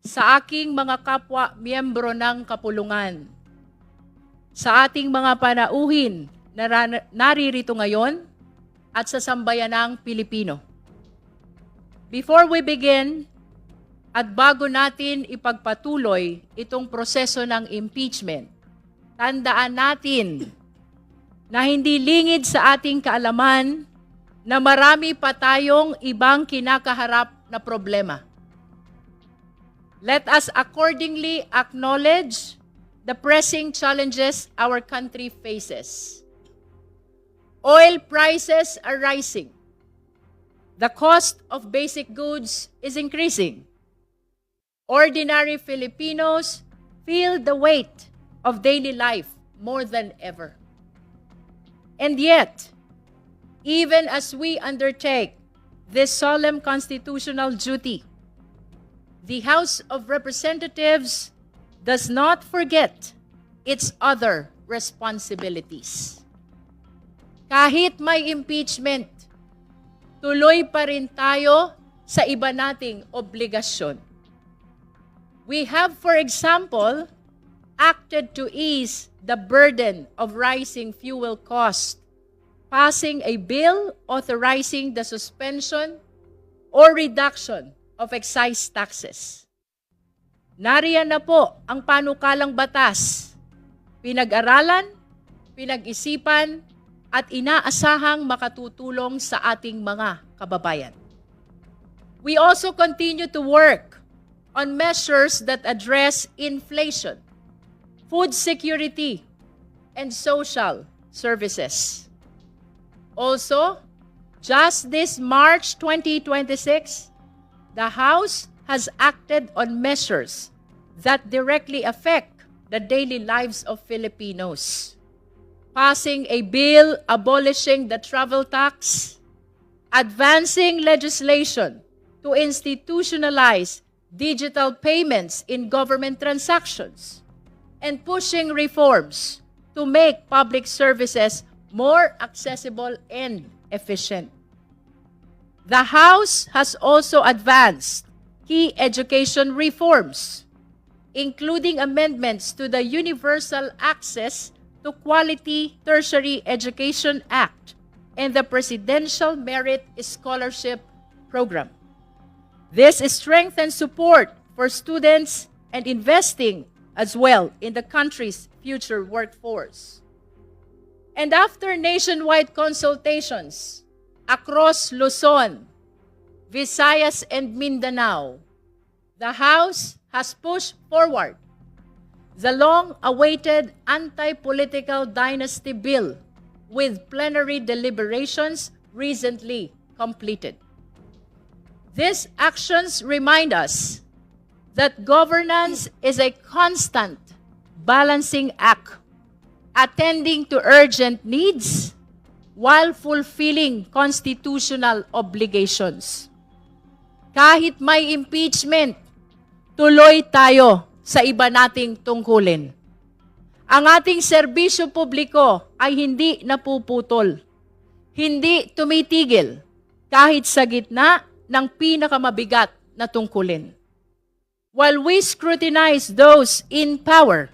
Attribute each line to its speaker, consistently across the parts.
Speaker 1: sa aking mga kapwa miyembro ng kapulungan, sa ating mga panauhin na naririto ngayon at sa sambayanang Pilipino. Before we begin, at bago natin ipagpatuloy itong proseso ng impeachment, tandaan natin na hindi lingid sa ating kaalaman na marami pa tayong ibang kinakaharap na problema. Let us accordingly acknowledge the pressing challenges our country faces. Oil prices are rising. The cost of basic goods is increasing. Ordinary Filipinos feel the weight of daily life more than ever. And yet, even as we undertake this solemn constitutional duty, the House of Representatives does not forget its other responsibilities. Kahit may impeachment, tuloy pa rin tayo sa iba nating obligasyon. We have, for example, acted to ease the burden of rising fuel costs, passing a bill authorizing the suspension or reduction of excise taxes. Nariyan na po ang panukalang batas, pinag-aralan, pinag-isipan, at inaasahang makatutulong sa ating mga kababayan. We also continue to work on measures that address inflation, food security, and social services. Also, just this March 2026, the House has acted on measures that directly affect the daily lives of Filipinos, passing a bill abolishing the travel tax, advancing legislation to institutionalize digital payments in government transactions, and pushing reforms to make public services more accessible and efficient. The House has also advanced key education reforms, including amendments to the Universal Access to Quality Tertiary Education Act and the Presidential Merit Scholarship Program. This strengthens support for students and investing as well in the country's future workforce. And after nationwide consultations across Luzon, Visayas, and Mindanao, the House has pushed forward the long-awaited Anti-Political Dynasty Bill with plenary deliberations recently completed. These actions remind us that governance is a constant balancing act, attending to urgent needs while fulfilling constitutional obligations. Kahit may impeachment, tuloy tayo sa iba nating tungkulin. Ang ating serbisyo publiko ay hindi napuputol, hindi tumitigil kahit sa gitna ng pinakamabigat na tungkulin. While we scrutinize those in power,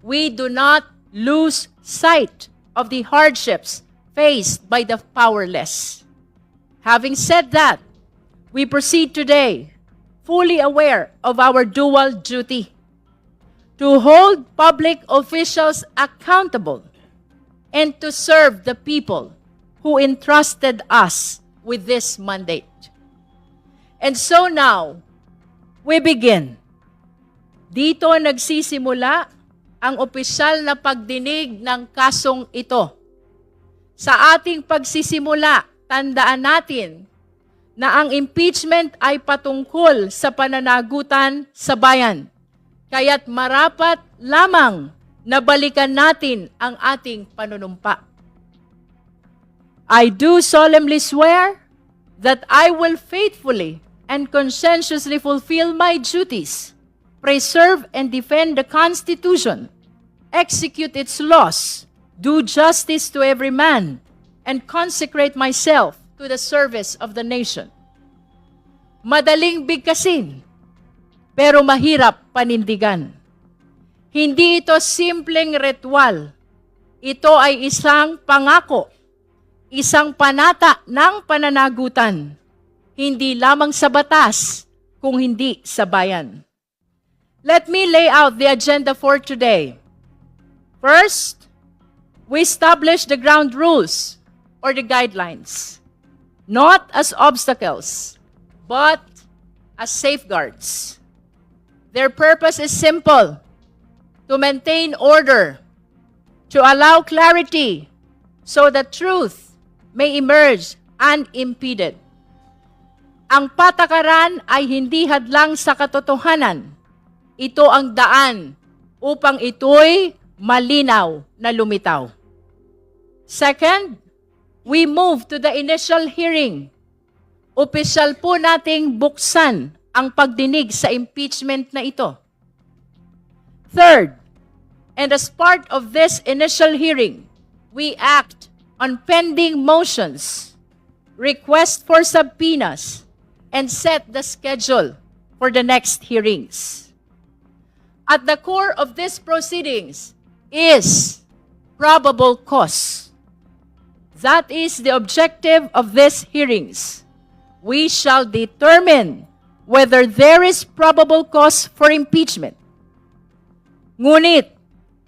Speaker 1: we do not lose sight of the hardships faced by the powerless. Having said that, we proceed today fully aware of our dual duty to hold public officials accountable and to serve the people who entrusted us with this mandate. And so now, we begin. Dito nagsisimula ang opisyal na pagdinig ng kasong ito. Sa ating pagsisimula, tandaan natin na ang impeachment ay patungkol sa pananagutan sa bayan. Kaya't marapat lamang na balikan natin ang ating panunumpa. I do solemnly swear that I will faithfully and conscientiously fulfill my duties, preserve and defend the Constitution, execute its laws, do justice to every man, and consecrate myself to the service of the nation. Madaling bigkasin, pero mahirap panindigan. Hindi ito simpleng ritual. Ito ay isang pangako, isang panata ng pananagutan, hindi lamang sa batas, kung hindi sa bayan. Let me lay out the agenda for today. First, we establish the ground rules or the guidelines, not as obstacles, but as safeguards. Their purpose is simple: to maintain order, to allow clarity, so that truth may emerge unimpeded. Ang patakaran ay hindi hadlang sa katotohanan. Ito ang daan upang ito'y malinaw na lumitaw. Second, we move to the initial hearing. Opisyal po nating buksan ang pagdinig sa impeachment na ito. Third, and as part of this initial hearing, we act on pending motions, request for subpoenas, and set the schedule for the next hearings. At the core of these proceedings is probable cause. That is the objective of these hearings. We shall determine whether there is probable cause for impeachment. Ngunit,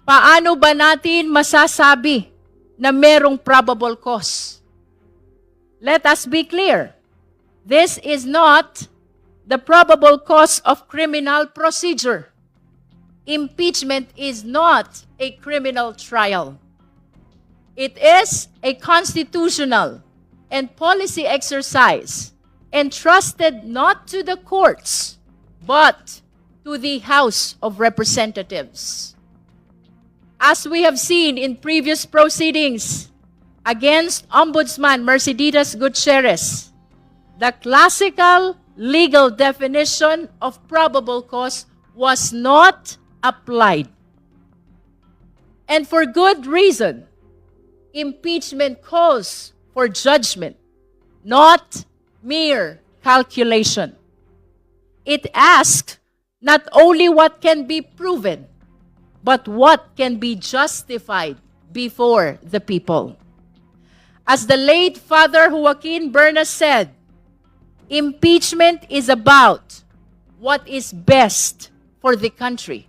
Speaker 1: paano ba natin masasabi na merong probable cause? Let us be clear. This is not the probable cause of criminal procedure. Impeachment is not a criminal trial. It is a constitutional and policy exercise entrusted not to the courts, but to the House of Representatives. As we have seen in previous proceedings against Ombudsman Mercedes Gutierrez, the classical legal definition of probable cause was not applied. And for good reason. Impeachment calls for judgment, not mere calculation. It asks not only what can be proven, but what can be justified before the people. As the late Father Joaquin Berna said, impeachment is about what is best for the country.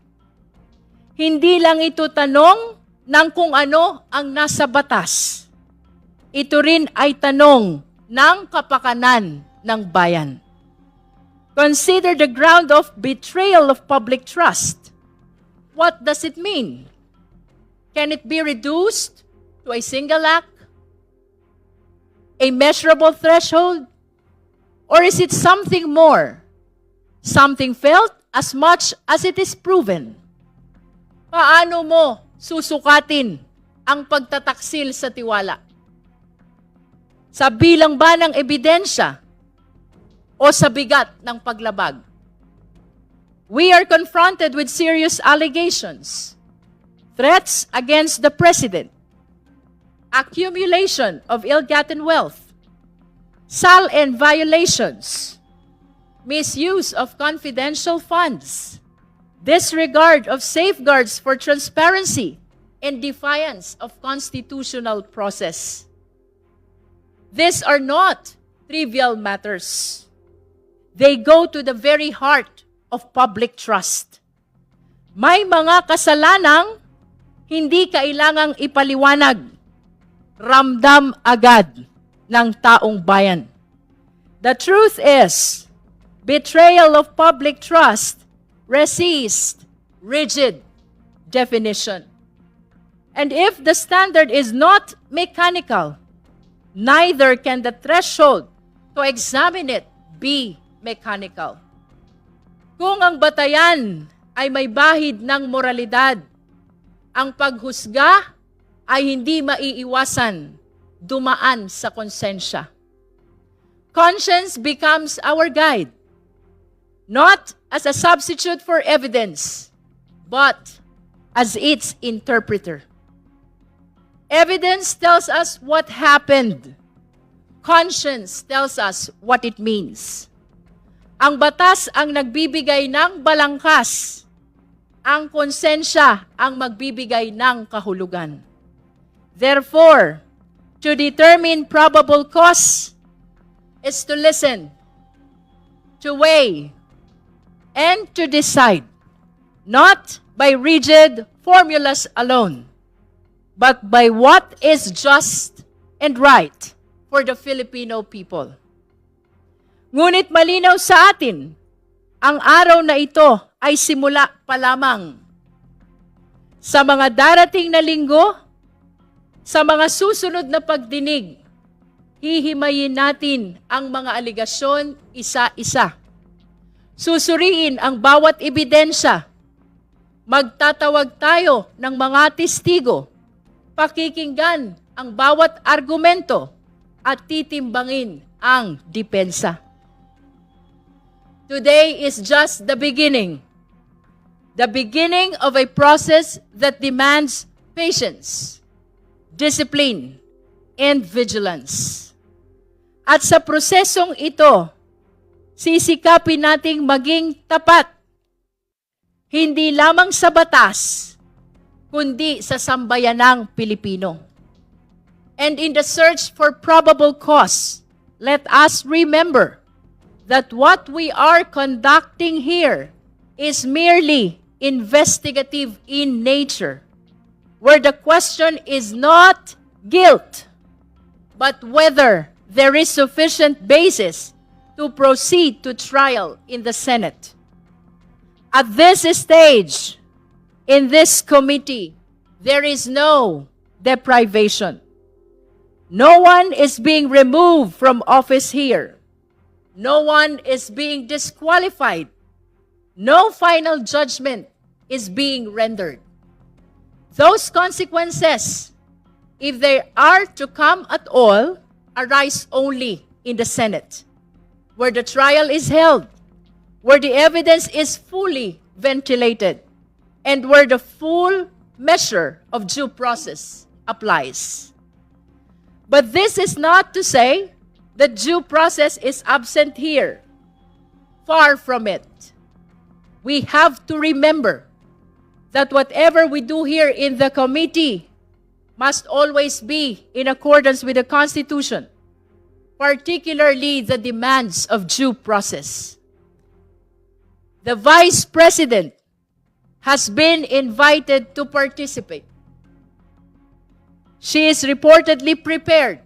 Speaker 1: Hindi lang ito tanong ng kung ano ang nasa batas. Ito rin ay tanong ng kapakanan ng bayan. Consider the ground of betrayal of public trust. What does it mean? Can it be reduced to a single act? A measurable threshold? Or is it something more? Something felt as much as it is proven? Paano mo susukatin ang pagtataksil sa tiwala? Sa bilang ba ng ebidensya o sa bigat ng paglabag? We are confronted with serious allegations, threats against the President, accumulation of ill-gotten wealth, SALN violations, misuse of confidential funds, disregard of safeguards for transparency, and defiance of constitutional process. These are not trivial matters. They go to the very heart of public trust. May mga kasalanang hindi kailangang ipaliwanag, ramdam agad ng taong bayan. The truth is, betrayal of public trust resists rigid definition. And if the standard is not mechanical, neither can the threshold to examine it be mechanical. Kung ang batayan ay may bahid ng moralidad, ang paghusga ay hindi maiiwasan dumaan sa konsensya. Conscience becomes our guide, not as a substitute for evidence, but as its interpreter. Evidence tells us what happened. Conscience tells us what it means. Ang batas ang nagbibigay ng balangkas. Ang konsensya ang magbibigay ng kahulugan. Therefore, to determine probable cause is to listen, to weigh, and to decide, not by rigid formulas alone, but by what is just and right for the Filipino people. Ngunit malinaw sa atin, ang araw na ito ay simula pa lamang. Sa mga darating na linggo, sa mga susunod na pagdinig, hihimayin natin ang mga aligasyon isa-isa. Susuriin ang bawat ebidensya. Magtatawag tayo ng mga testigo. Pakikinggan ang bawat argumento at titimbangin ang depensa. Today is just the beginning of a process that demands patience, discipline, and vigilance. At sa prosesong ito, sisikapin nating maging tapat, hindi lamang sa batas, kundi sa sambayanang Pilipino. And in the search for probable cause, let us remember that what we are conducting here is merely investigative in nature, where the question is not guilt, but whether there is sufficient basis to proceed to trial in the Senate. At this stage, in this committee, there is no deprivation. No one is being removed from office here. No one is being disqualified. No final judgment is being rendered. Those consequences, if they are to come at all, arise only in the Senate, where the trial is held, where the evidence is fully ventilated, and where the full measure of due process applies. But this is not to say that due process is absent here. Far from it. We have to remember that whatever we do here in the committee must always be in accordance with the Constitution, particularly the demands of due process. The Vice President has been invited to participate. She is reportedly prepared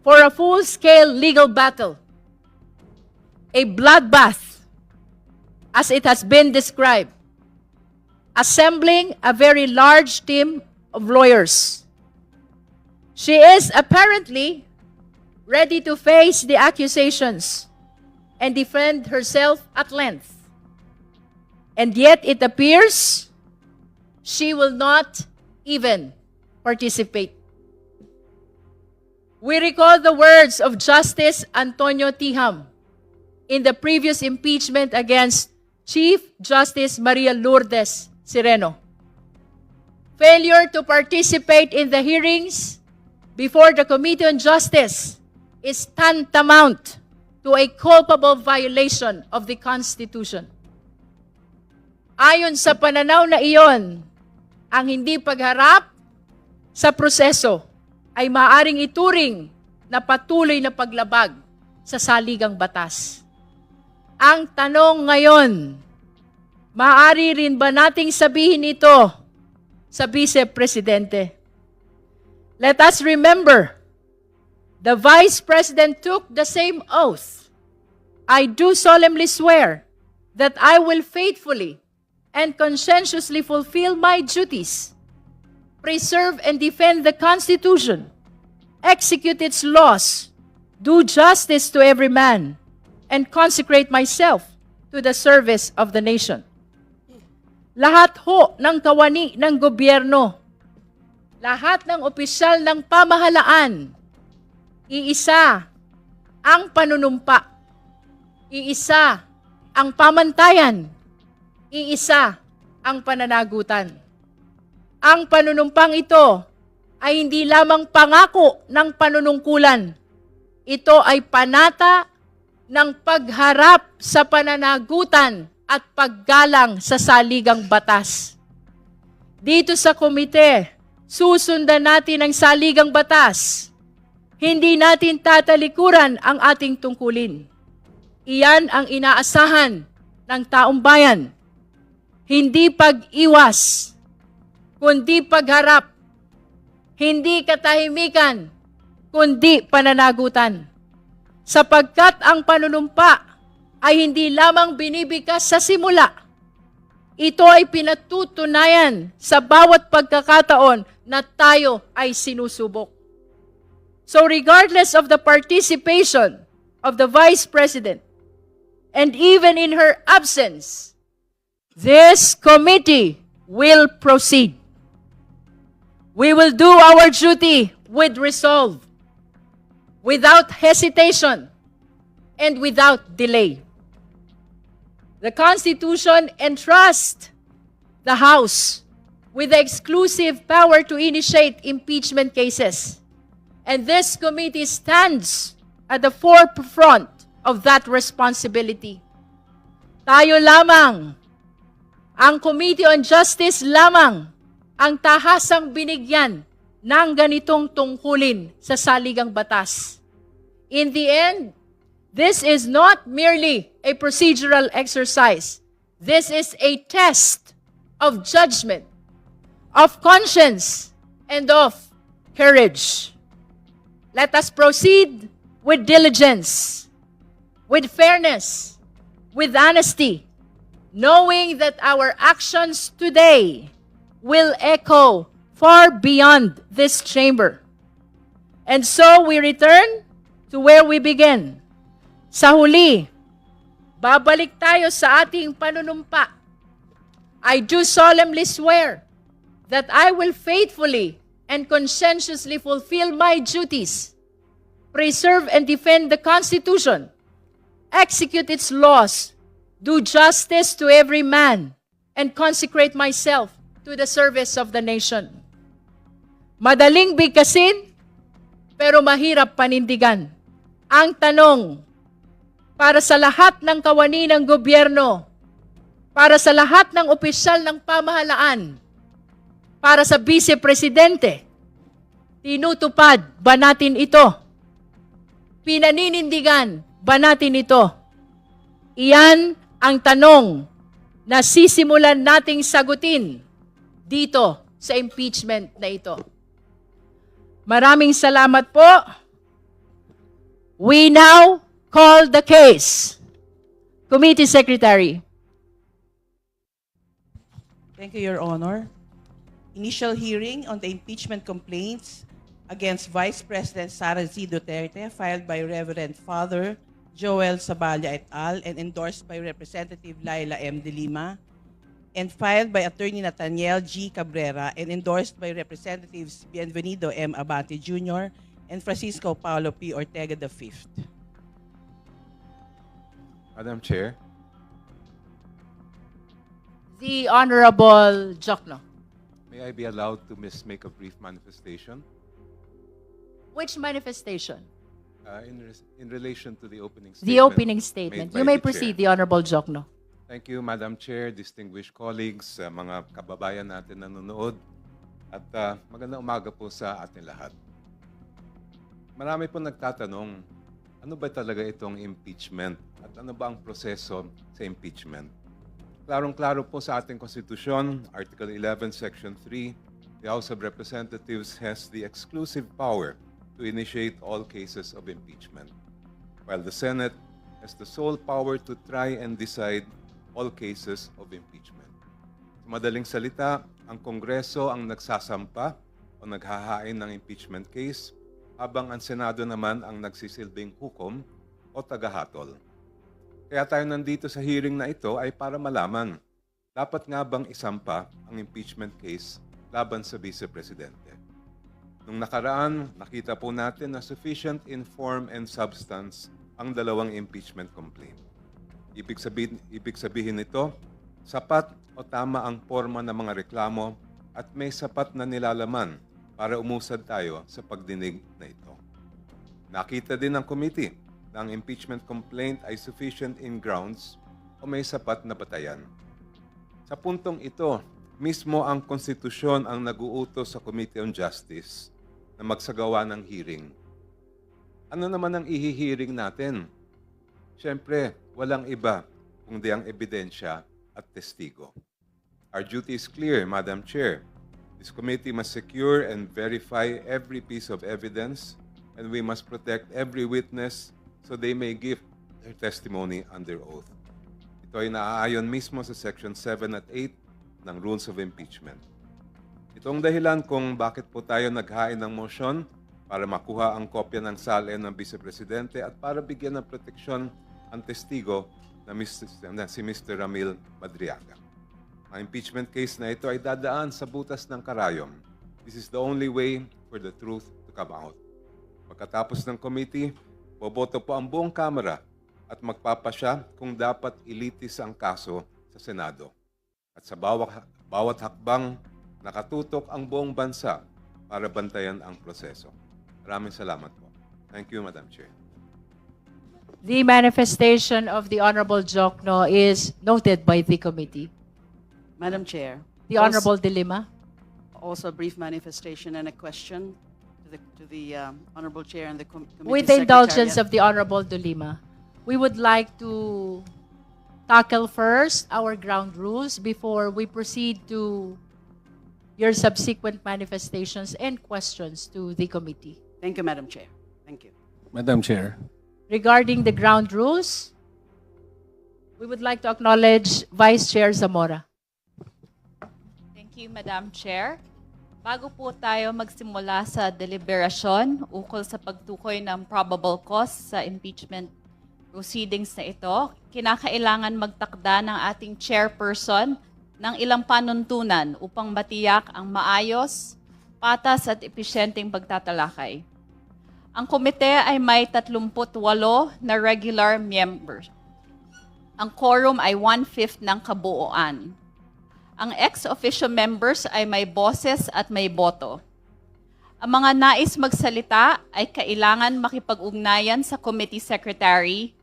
Speaker 1: for a full-scale legal battle, a bloodbath, as it has been described, assembling a very large team of lawyers. She is apparently ready to face the accusations and defend herself at length. And yet it appears she will not even participate. We recall the words of Justice Antonio Tiham in the previous impeachment against Chief Justice Maria Lourdes Sereno. Failure to participate in the hearings before the Committee on Justice is tantamount to a culpable violation of the Constitution. Ayon sa pananaw na iyon, ang hindi pagharap sa proseso ay maaring ituring na patuloy na paglabag sa saligang batas. Ang tanong ngayon, maaari rin ba nating sabihin ito sa Vice Presidente? Let us remember, the Vice President took the same oath. I do solemnly swear that I will faithfully and conscientiously fulfill my duties, preserve and defend the Constitution, execute its laws, do justice to every man, and consecrate myself to the service of the nation. Lahat ho ng kawani ng gobyerno, lahat ng opisyal ng pamahalaan, iisa ang panunumpa, iisa ang pamantayan, iisa ang pananagutan. Ang panunumpang ito ay hindi lamang pangako ng panunungkulan. Ito ay panata ng pagharap sa pananagutan at paggalang sa saligang batas. Dito sa komite, susundan natin ang saligang batas. Hindi natin tatalikuran ang ating tungkulin. Iyan ang inaasahan ng taong bayan. Hindi pag-iwas, kundi pagharap. Hindi katahimikan, kundi pananagutan. Sapagkat ang panunumpa ay hindi lamang binibigkas sa simula. Ito ay pinatutunayan sa bawat pagkakataon na tayo ay sinusubok. So regardless of the participation of the Vice President, and even in her absence, this committee will proceed. We will do our duty with resolve, without hesitation, and without delay. The Constitution entrusts the House with the exclusive power to initiate impeachment cases. And this committee stands at the forefront of that responsibility. Tayo lamang, ang Committee on Justice lamang, ang tahasang binigyan ng ganitong tungkulin sa saligang batas. In the end, this is not merely a procedural exercise. This is a test of judgment, of conscience, and of courage. Let us proceed with diligence, with fairness, with honesty, knowing that our actions today will echo far beyond this chamber. And so we return to where we begin. Sa huli, babalik tayo sa ating panunumpa. I do solemnly swear that I will faithfully and conscientiously fulfill my duties, preserve and defend the Constitution, execute its laws, do justice to every man, and consecrate myself to the service of the nation. Madaling bigkasin, pero mahirap panindigan. Ang tanong, para sa lahat ng kawani ng gobyerno, para sa lahat ng opisyal ng pamahalaan, para sa vice-presidente, tinutupad ba natin ito? Pinaninindigan ba natin ito? Iyan ang tanong na sisimulan nating sagutin dito sa impeachment na ito. Maraming salamat po. We now call the case. Committee Secretary.
Speaker 2: Thank you, Your Honor. Initial hearing on the impeachment complaints against Vice President Sara Z. Duterte filed by Reverend Father Joel Saballa et al. And endorsed by Representative Laila M. De Lima, and filed by Attorney Nathaniel G. Cabrera and endorsed by Representatives Bienvenido M. Abate Jr. and Francisco Paulo P. Ortega V.
Speaker 3: Madam Chair,
Speaker 1: The Honorable Jokno.
Speaker 3: may I be allowed to make a brief manifestation
Speaker 1: Which manifestation?
Speaker 3: in relation to the opening statement?
Speaker 1: The opening statement.
Speaker 3: made by
Speaker 1: You may
Speaker 3: the
Speaker 1: proceed,
Speaker 3: Chair.
Speaker 1: the Honorable Jokno.
Speaker 3: Thank you, Madam Chair, distinguished colleagues, mga kababayan natin na nanonood, at magandang umaga po sa ating lahat. Marami po nagtatanong, ano ba talaga itong impeachment? At ano ba ang proseso sa impeachment? Klarong-klaro po sa ating konstitusyon, Article 11, Section 3, the House of Representatives has the exclusive power to initiate all cases of impeachment, while the Senate has the sole power to try and decide all cases of impeachment. Sa madaling salita, ang Kongreso ang nagsasampa o naghahain ng impeachment case, habang ang Senado naman ang nagsisilbing hukom o tagahatol. Kaya tayo nandito sa hearing na ito ay para malaman, dapat nga bang isampa ang impeachment case laban sa Vice Presidente? Nung nakaraan, nakita po natin na sufficient in form and substance ang dalawang impeachment complaint. Ibig sabihin nito, sapat o tama ang forma ng mga reklamo at may sapat na nilalaman para umusad tayo sa pagdinig na ito. Nakita din ng committee na ang impeachment complaint ay sufficient in grounds o may sapat na batayan. Sa puntong ito, mismo ang konstitusyon ang nag-uutos sa Committee on Justice na magsagawa ng hearing. Ano naman ang ihihiring natin? Siyempre, walang iba kundi ang ebidensya at testigo. Our duty is clear, Madam Chair. This committee must secure and verify every piece of evidence, and we must protect every witness so they may give their testimony under oath. Ito ay naaayon mismo sa Section 7 at 8 ng Rules of Impeachment. Ito ang dahilan kung bakit po tayo naghain ng motion para makuha ang kopya ng SALN ng Vice Presidente at para bigyan ng proteksyon ang testigo na si Mr. Ramil Madriaga. Ang impeachment case na ito ay dadaan sa butas ng karayom. This is the only way for the truth to come out. Pagkatapos ng committee, boboto po ang buong Kamara at magpapasya kung dapat ilitis ang kaso sa Senado. At sa bawat hakbang, nakatutok ang buong bansa para bantayan ang proseso. Maraming salamat po. Thank you, Madam Chair.
Speaker 1: The manifestation of the Honorable Jokno is noted by the committee.
Speaker 4: Madam Chair.
Speaker 1: The Honorable De Lima.
Speaker 4: Also a brief manifestation and a question to the Honorable Chair and the Committee
Speaker 1: With the indulgence
Speaker 4: Secretariat.
Speaker 1: of the Honorable De Lima, we would like to tackle first our ground rules before we proceed to your subsequent manifestations and questions to the committee.
Speaker 4: Thank you, Madam Chair. Thank you.
Speaker 5: Madam Chair.
Speaker 1: Regarding the ground rules, we would like to acknowledge Vice Chair Zamora.
Speaker 6: Thank you, Madam Chair. Bago po tayo magsimula sa deliberasyon ukol sa pagtukoy ng probable cause sa impeachment proceedings na ito, kinakailangan magtakda ng ating chairperson ng ilang panuntunan upang matiyak ang maayos, patas at episyenteng pagtatalakay. Ang komite ay may 38 na regular members. Ang quorum ay 1/5 ng kabuuan. Ang ex-officio members ay may boses at may boto. Ang mga nais magsalita ay kailangan makipag-ugnayan sa committee secretary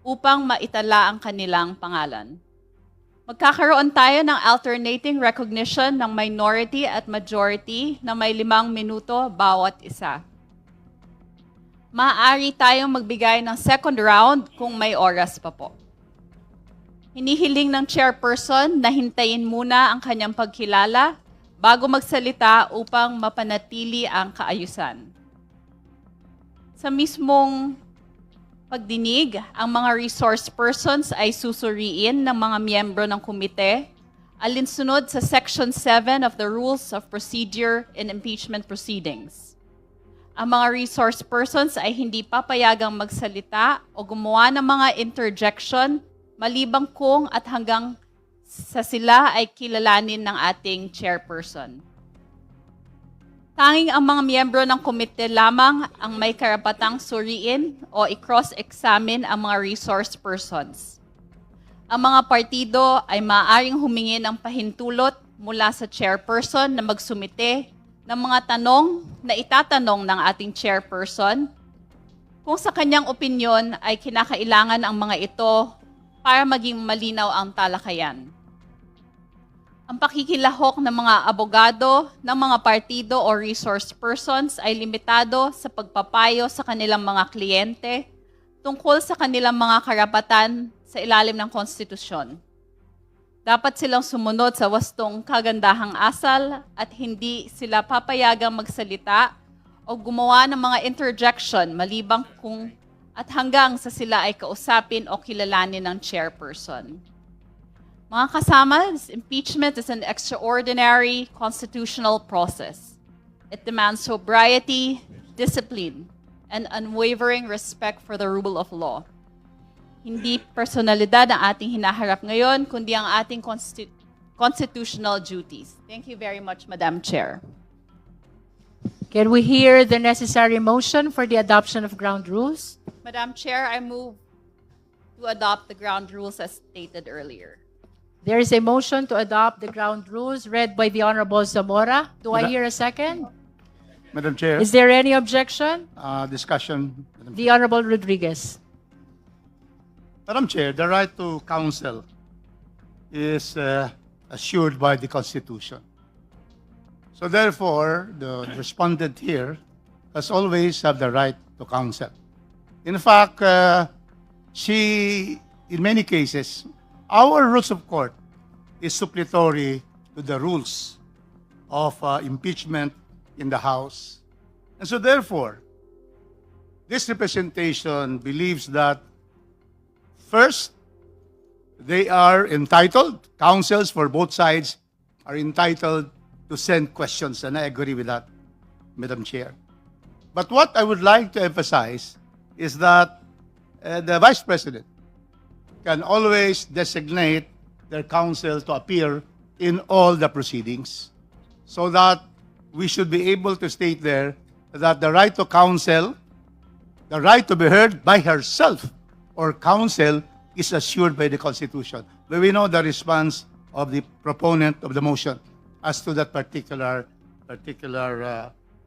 Speaker 6: upang maitala ang kanilang pangalan. Magkakaroon tayo ng alternating recognition ng minority at majority na may 5 minuto bawat isa. Maaari tayong magbigay ng second round kung may oras pa po. Hinihiling ng chairperson na hintayin muna ang kanyang pagkilala bago magsalita upang mapanatili ang kaayusan. Sa mismong pagdinig, ang mga resource persons ay susuriin ng mga miyembro ng komite alinsunod sa Section 7 of the Rules of Procedure in Impeachment Proceedings. Ang mga resource persons ay hindi papayagang magsalita o gumawa ng mga interjection malibang kung at hanggang sa sila ay kilalanin ng ating chairperson. Tanging ang mga miyembro ng komite lamang ang may karapatang suriin o i-cross-examine ang mga resource persons. Ang mga partido ay maaaring humingi ng pahintulot mula sa chairperson na magsumite ng mga tanong na itatanong ng ating chairperson kung sa kanyang opinyon ay kinakailangan ang mga ito para maging malinaw ang talakayan. Ang pakikilahok ng mga abogado ng mga partido o resource persons ay limitado sa pagpapayo sa kanilang mga kliyente tungkol sa kanilang mga karapatan sa ilalim ng konstitusyon. Dapat silang sumunod sa wastong kagandahang asal at hindi sila papayagang magsalita o gumawa ng mga interjection malibang kung at hanggang sa sila ay kausapin o kilalanin ng chairperson. Mga kasama, impeachment is an extraordinary constitutional process. It demands sobriety, discipline, and unwavering respect for the rule of law. Hindi personalidad ang ating hinaharap ngayon, kundi ang ating constitutional duties. Thank you very much, Madam Chair.
Speaker 1: Can we hear the necessary motion for the adoption of ground rules?
Speaker 6: Madam Chair, I move to adopt the ground rules as stated earlier.
Speaker 1: There is a motion to adopt the ground rules read by the Honorable Zamora. Do I hear a second?
Speaker 5: Madam Chair,
Speaker 1: Is there any objection?
Speaker 5: discussion. Madam
Speaker 1: The Honorable Rodriguez.
Speaker 5: Madam Chair, the right to counsel is assured by the Constitution. So therefore, the respondent here has always have the right to counsel. In fact, in many cases, our rules of court is supplementary to the rules of impeachment in the House. And so therefore, this representation believes that first, they are entitled, counsels for both sides are entitled to send questions, and I agree with that, Madam Chair. But what I would like to emphasize is that the Vice President can always designate their counsel to appear in all the proceedings, so that we should be able to state there that the right to counsel, the right to be heard by herself or counsel is assured by the Constitution. But we know the response of the proponent of the motion as to that particular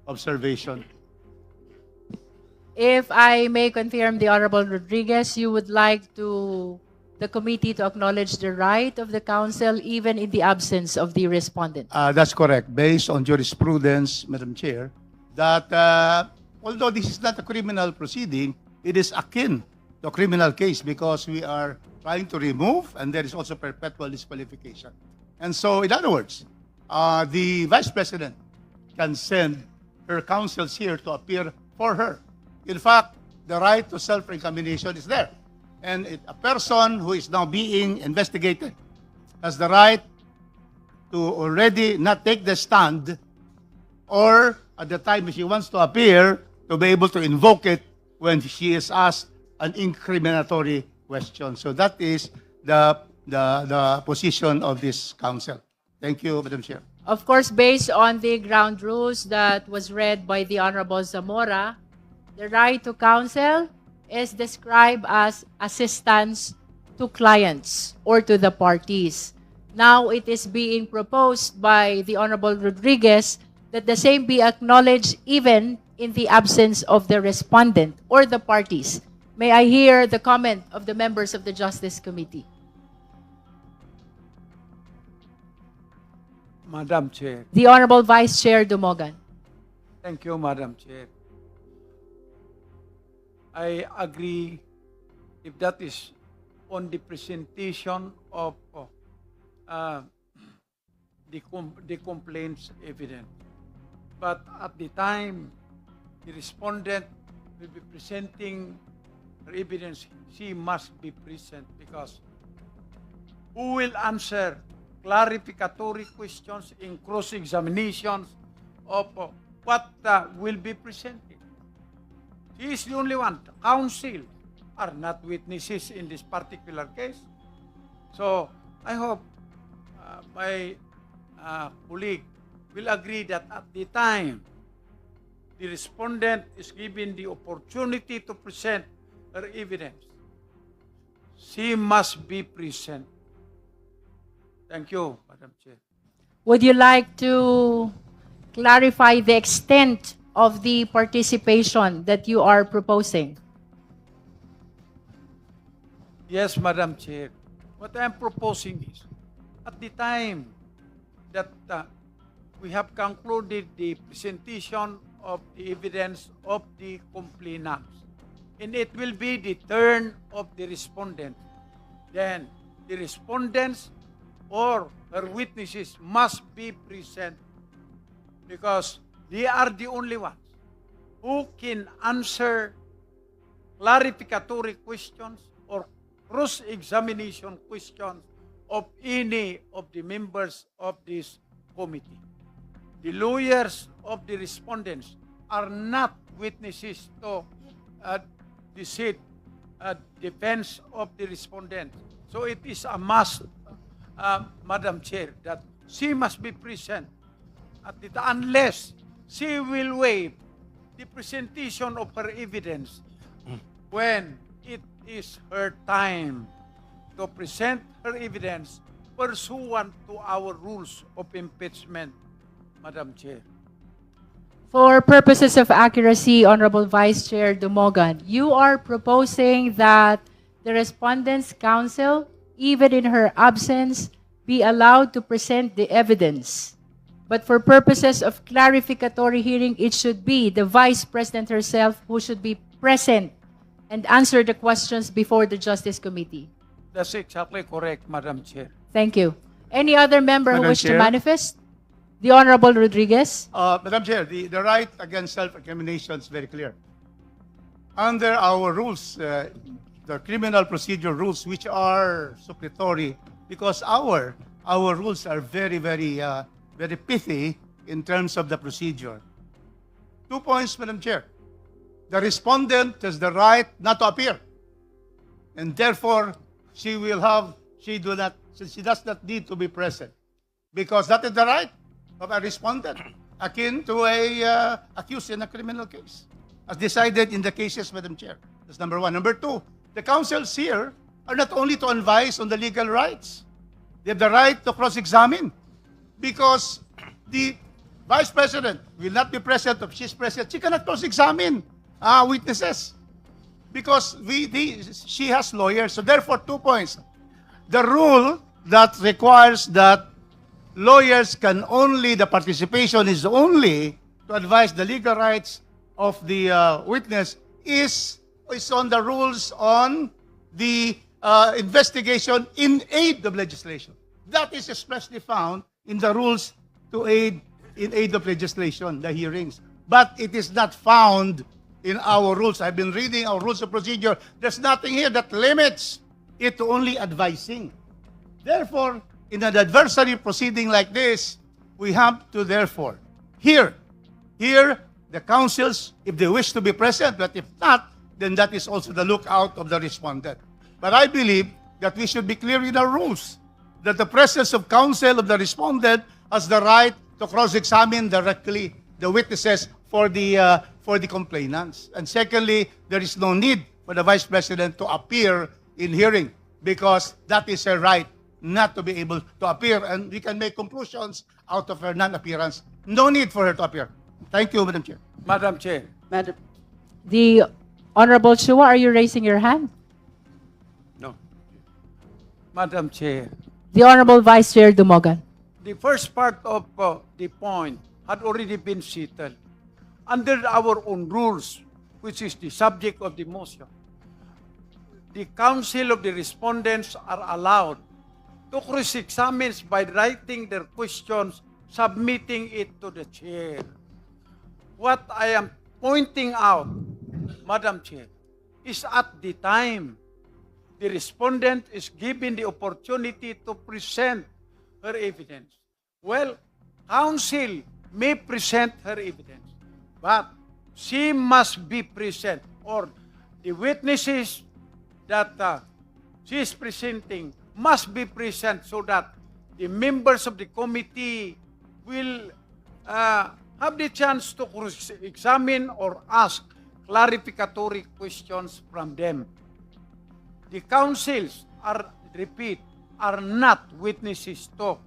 Speaker 5: observation.
Speaker 1: If I may confirm, the Honorable Rodriguez, you would like the committee to acknowledge the right of the counsel even in the absence of the respondent.
Speaker 5: That's correct. Based on jurisprudence, Madam Chair, that although this is not a criminal proceeding, it is akin to a criminal case because we are trying to remove and there is also perpetual disqualification. And so, in other words, the Vice President can send her counsels here to appear for her. In fact, the right to self-incrimination is there. And a person who is now being investigated has the right to already not take the stand, or at the time she wants to appear, to be able to invoke it when she is asked an incriminatory question. So that is the position of this counsel. Thank you, Madam Chair.
Speaker 1: Of course, based on the ground rules that was read by the Honorable Zamora, the right to counsel is described as assistance to clients or to the parties. Now it is being proposed by the Honorable Rodriguez that the same be acknowledged even in the absence of the respondent or the parties. May I hear the comment of the members of the Justice Committee?
Speaker 7: Madam Chair.
Speaker 1: The Honorable Vice Chair Dumogan.
Speaker 7: Thank you, Madam Chair. I agree if that is on the presentation of the complaints evidence. But at the time the respondent will be presenting her evidence, she must be present, because who will answer clarificatory questions in cross-examinations of what will be presented? She is the only one. Counsel are not witnesses in this particular case. So I hope my colleague will agree that at the time the respondent is given the opportunity to present her evidence, she must be present. Thank you, Madam Chair.
Speaker 1: Would you like to clarify the extent of the participation that you are proposing?
Speaker 7: Yes, Madam Chair. What I am proposing is, at the time that we have concluded the presentation of the evidence of the complainants, and it will be the turn of the respondent, then the respondents or her witnesses must be present, because they are the only ones who can answer clarificatory questions or cross-examination questions of any of the members of this committee. The lawyers of the respondents are not witnesses to the said defense of the respondent. So it is a must, Madam Chair, that she must be present unless she will waive the presentation of her evidence when it is her time to present her evidence pursuant to our rules of impeachment, Madam Chair.
Speaker 1: For purposes of accuracy, Honorable Vice Chair Dumogan, you are proposing that the respondent's counsel, even in her absence, be allowed to present the evidence. But for purposes of clarificatory hearing, it should be the Vice President herself who should be present and answer the questions before the Justice Committee.
Speaker 7: That's exactly correct, Madam Chair.
Speaker 1: Thank you. Any other member who
Speaker 5: Madam
Speaker 1: wish to
Speaker 5: Chair.
Speaker 1: manifest? The Honorable Rodriguez.
Speaker 5: Madam Chair, the right against self-incrimination is very clear. Under our rules, the criminal procedure rules, which are suppletory, because our rules are very, very, very pithy in terms of the procedure. 2 points, Madam Chair. The respondent has the right not to appear, and therefore she does not need to be present, because that is the right of a respondent, akin to a accused in a criminal case, as decided in the cases, Madam Chair. That's number one. Number two, the counsels here are not only to advise on the legal rights, they have the right to cross-examine, because the Vice President will not be present. If she's present, she cannot cross-examine witnesses, because she has lawyers. So therefore, 2 points. The rule that requires that lawyers can only, the participation is only to advise the legal rights of the witness is on the rules on the investigation in aid of legislation. That is expressly found in the rules in aid of legislation, the hearings. But it is not found in our rules. I've been reading our rules of procedure. There's nothing here that limits it to only advising. Therefore, in an adversary proceeding like this, we have to therefore hear the counsels if they wish to be present, but if not, then that is also the lookout of the respondent. But I believe that we should be clear in our rules that the presence of counsel of the respondent has the right to cross-examine directly the witnesses for the complainants. And secondly, there is no need for the Vice President to appear in hearing, because that is her right not to be able to appear, and we can make conclusions out of her non-appearance. No need for her to appear. Thank you, Madam Chair.
Speaker 7: Madam Chair,
Speaker 4: Madam,
Speaker 1: The Honorable Chua, are you raising your hand?
Speaker 7: no. Madam Chair,
Speaker 1: The Honorable Vice Chair Dumogan.
Speaker 7: the first part of the point had already been settled. Under our own rules, which is the subject of the motion, the counsel of the respondents are allowed to cross-examine by writing their questions, submitting it to the chair. What I am pointing out, Madam Chair, is at the time the respondent is given the opportunity to present her evidence. Well, counsel may present her evidence, but she must be present, or the witnesses that she is presenting must be present, so that the members of the committee will have the chance to examine or ask clarificatory questions from them. The counsels are not witnesses to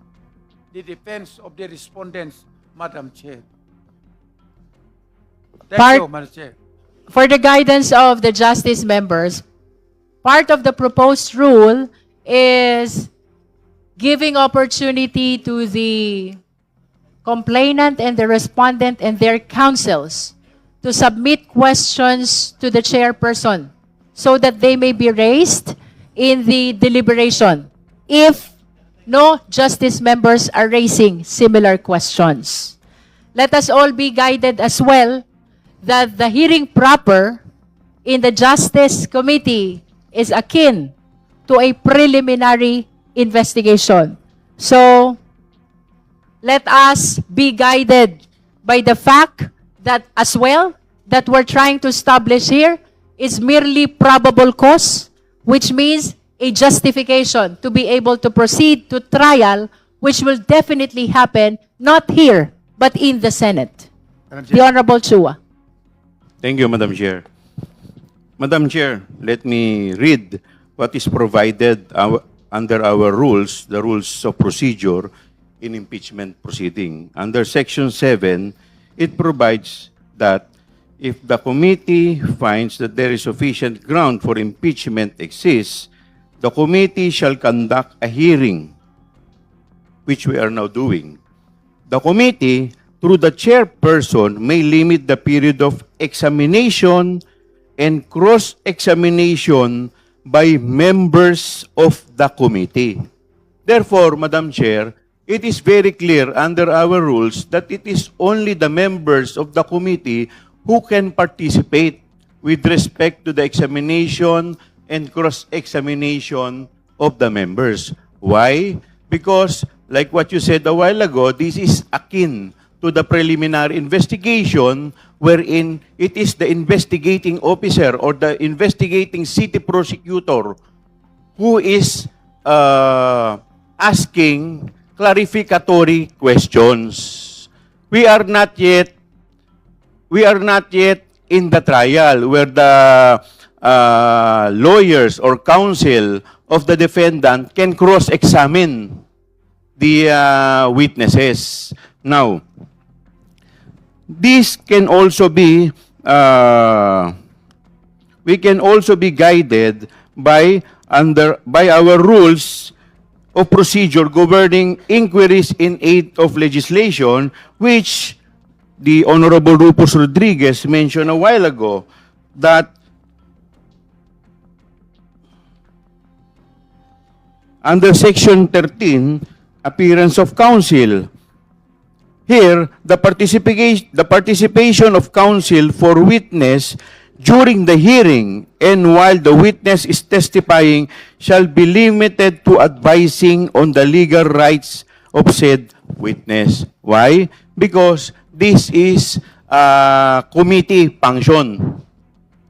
Speaker 7: the defense of the respondents, Madam Chair. Thank you, Madam Chair.
Speaker 1: For the guidance of the justice members, part of the proposed rule is giving opportunity to the complainant and the respondent and their counsels to submit questions to the chairperson so that they may be raised in the deliberation if no justice members are raising similar questions. Let us all be guided as well that the hearing proper in the Justice Committee is akin to a preliminary investigation. So, let us be guided by the fact that as well, that we're trying to establish here is merely probable cause, which means a justification to be able to proceed to trial, which will definitely happen not here, but in the Senate.
Speaker 5: Madam
Speaker 1: The
Speaker 5: Chair.
Speaker 1: Honorable Chua.
Speaker 8: Thank you, Madam Chair. Madam Chair, let me read what is provided under our rules, the rules of procedure in impeachment proceeding. Under Section 7, it provides that if the committee finds that there is sufficient ground for impeachment exists, the committee shall conduct a hearing, which we are now doing. The committee, through the chairperson, may limit the period of examination and cross-examination by members of the committee. Therefore, Madam Chair, it is very clear under our rules that it is only the members of the committee who can participate with respect to the examination and cross-examination of the members. Why? Because, like what you said a while ago, this is akin to the preliminary investigation wherein it is the investigating officer or the investigating city prosecutor who is asking clarificatory questions. We are not yet in the trial where the lawyers or counsel of the defendant can cross-examine the witnesses. Now, this can also be, we can also be guided by our rules of procedure governing inquiries in aid of legislation, which the Honorable Rufus Rodriguez mentioned a while ago, that under Section 13, appearance of counsel, here, the participation of counsel for witness during the hearing and while the witness is testifying shall be limited to advising on the legal rights of said witness. Why? Because this is committee function.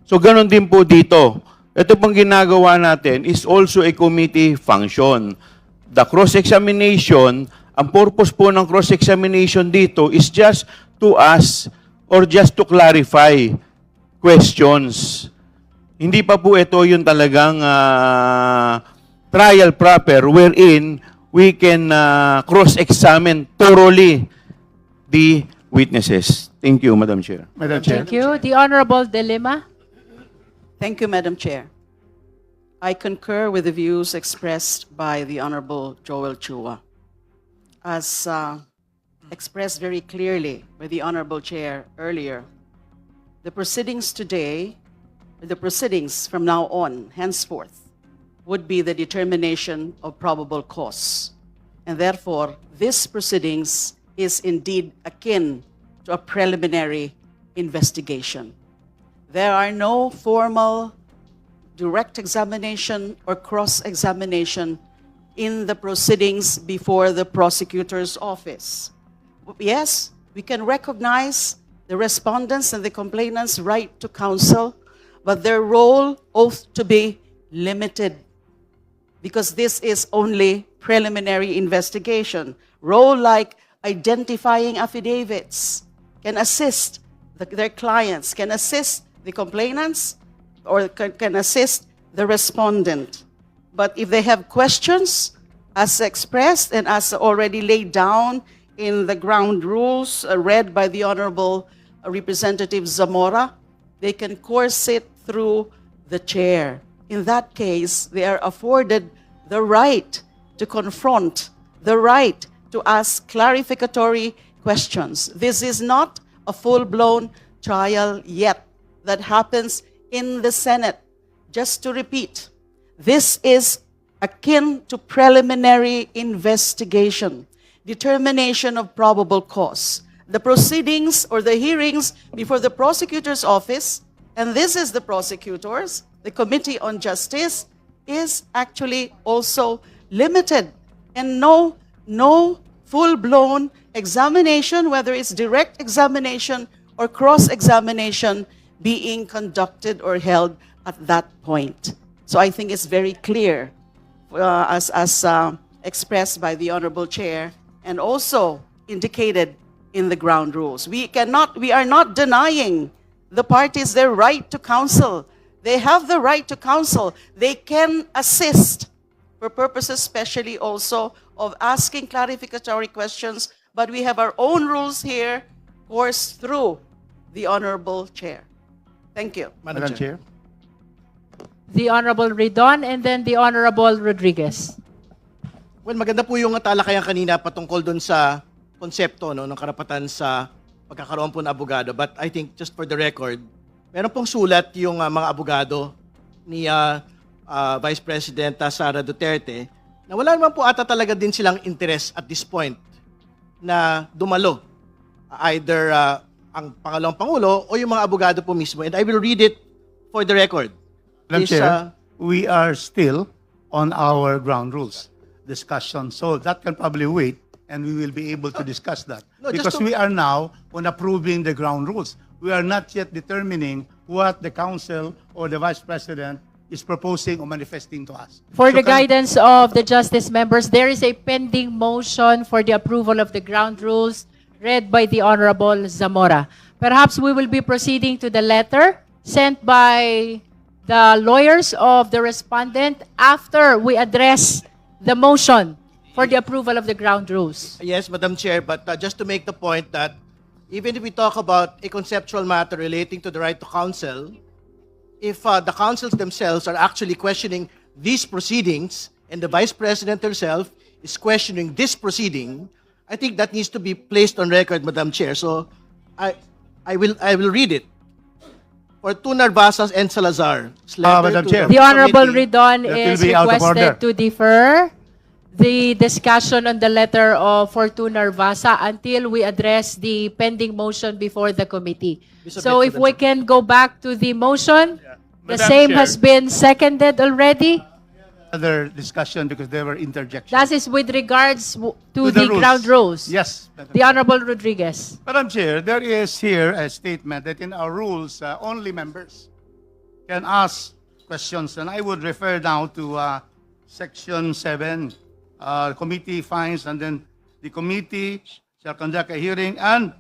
Speaker 8: So, ganun din po dito. Ito pong ginagawa natin is also a committee function. The cross-examination, ang purpose po ng cross-examination dito is just to ask or just to clarify questions. Hindi pa po ito yung talagang trial proper wherein we can cross-examine thoroughly the witnesses. Thank you, Madam Chair.
Speaker 5: Madam Chair.
Speaker 1: Thank you. The Honorable De Lima.
Speaker 4: Thank you, Madam Chair. I concur with the views expressed by the Honorable Joel Chua. As expressed very clearly by the Honorable Chair earlier, the proceedings today, the proceedings from now on, henceforth, would be the determination of probable cause. And therefore, this proceedings is indeed akin to a preliminary investigation. There are no formal direct examination or cross-examination in the proceedings before the prosecutor's office. Yes, we can recognize the respondents and the complainants' right to counsel, but their role ought to be limited because this is only preliminary investigation. Role like identifying affidavits can assist their clients, can assist the complainants, or can assist the respondent. But if they have questions, as expressed and as already laid down in the ground rules read by the Honorable Representative Zamora, they can course it through the chair. In that case, they are afforded the right to confront, the right to ask clarificatory questions. This is not a full-blown trial yet that happens in the Senate. Just to repeat, this is akin to preliminary investigation, determination of probable cause. The proceedings or the hearings before the prosecutor's office, and this is the prosecutors, the Committee on Justice, is actually also limited. And no full-blown examination, whether it's direct examination or cross-examination, being conducted or held at that point. So I think it's very clear, as expressed by the Honorable Chair and also indicated in the ground rules. We are not denying the parties their right to counsel. They have the right to counsel. They can assist for purposes especially also of asking clarificatory questions, but we have our own rules here, coursed through the Honorable Chair. Thank you.
Speaker 5: Madam Chair.
Speaker 1: The Honorable Ridon and then the Honorable Rodriguez.
Speaker 9: Well, maganda po yung talakayan kanina patungkol doon sa konsepto no, ng karapatan sa pagkakaroon po ng abogado. But I think, just for the record, meron pong sulat yung mga abogado ni Vice President Sara Duterte na wala naman po ata talaga din silang interest at this point na dumalo either ang pangalawang Pangulo o yung mga abogado po mismo. And I will read it for the record.
Speaker 5: Madam
Speaker 9: This,
Speaker 5: Chair, we are still on our ground rules discussion. So that can probably wait and we will be able to discuss that.
Speaker 9: No, just
Speaker 5: Because
Speaker 9: to-
Speaker 5: we are now on approving the ground rules. We are not yet determining what the council or the vice president is proposing or manifesting to us.
Speaker 1: For
Speaker 5: So
Speaker 1: the
Speaker 5: can-
Speaker 1: guidance of the justice members, there is a pending motion for the approval of the ground rules read by the Honorable Zamora. Perhaps we will be proceeding to the letter sent by the lawyers of the respondent after we address the motion for the approval of the ground rules.
Speaker 9: Yes, Madam Chair, but just to make the point that even if we talk about a conceptual matter relating to the right to counsel, if the counsels themselves are actually questioning these proceedings and the Vice President herself is questioning this proceeding, I think that needs to be placed on record, Madam Chair. So I will read it. For two Narvasas and Salazar.
Speaker 5: Madam Chair.
Speaker 1: The Honorable
Speaker 9: Committee.
Speaker 1: Ridon
Speaker 5: That will
Speaker 1: is
Speaker 5: be out of order.
Speaker 1: requested to defer the discussion on the letter of Fortuna Narvasa until we address the pending motion before the committee. So if we can go back to the motion, the
Speaker 5: Madam
Speaker 1: same
Speaker 5: Chair.
Speaker 1: has been seconded already.
Speaker 5: Other discussion because there were interjections.
Speaker 1: That is with regards to
Speaker 5: the
Speaker 1: the
Speaker 5: rules.
Speaker 1: ground rules.
Speaker 5: Yes. Madam
Speaker 1: The
Speaker 5: Chair.
Speaker 1: Honorable Rodriguez.
Speaker 5: Madam Chair, there is here a statement that in our rules, only members can ask questions. And I would refer now to Section 7, committee finds, and then the committee shall conduct a hearing and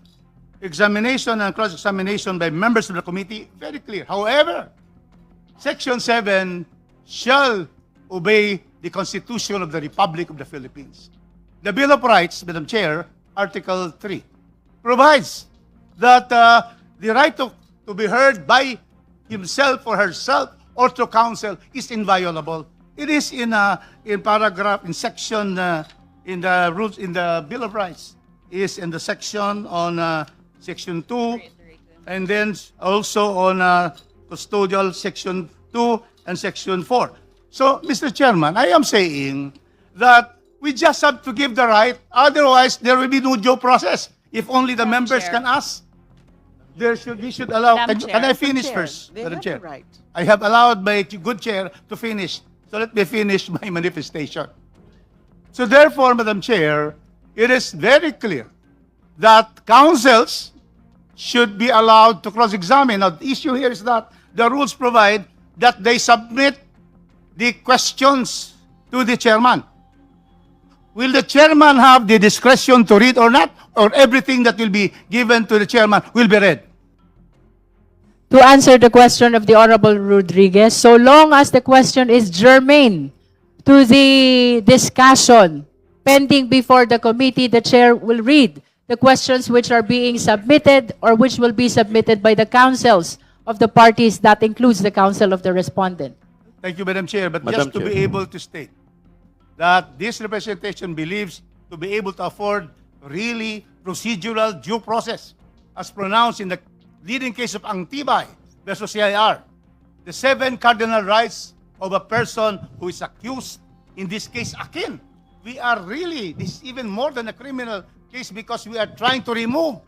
Speaker 5: examination and cross-examination by members of the committee. Very clear. However, Section 7 shall obey the Constitution of the Republic of the Philippines. The Bill of Rights, Madam Chair, Article 3, provides that the right to be heard by himself or herself or to counsel is inviolable. It is in paragraph, in section, in the rules, in the Bill of Rights, is in the section on Section 2, and then also on custodial Section 2 and Section 4. So, Mr. Chairman, I am saying that we just have to give the right, otherwise there will be no due process. If only the members can ask, we should allow.
Speaker 6: Madam
Speaker 5: Can I
Speaker 6: Chair.
Speaker 5: finish
Speaker 4: Chair,
Speaker 5: first,
Speaker 4: they
Speaker 5: Madam
Speaker 4: have
Speaker 5: Chair?
Speaker 4: the right.
Speaker 5: I have allowed my good chair to finish. So let me finish my manifestation. So therefore, Madam Chair, it is very clear that councils should be allowed to cross-examine. Now, the issue here is that the rules provide that they submit the questions to the chairman. Will the chairman have the discretion to read or not? Or everything that will be given to the chairman will be read?
Speaker 1: To answer the question of the Honorable Rodriguez, so long as the question is germane to the discussion pending before the committee, the chair will read the questions which are being submitted or which will be submitted by the councils of the parties. That includes the council of the respondent.
Speaker 5: Thank you, Madam Chair. But
Speaker 8: Madam
Speaker 5: just to
Speaker 8: Chair.
Speaker 5: be able to state that this representation believes to be able to afford really procedural due process as pronounced in the leading case of Angtibay versus CIR. The 7 cardinal rights of a person who is accused, in this case akin. We are really, this is even more than a criminal case because we are trying to remove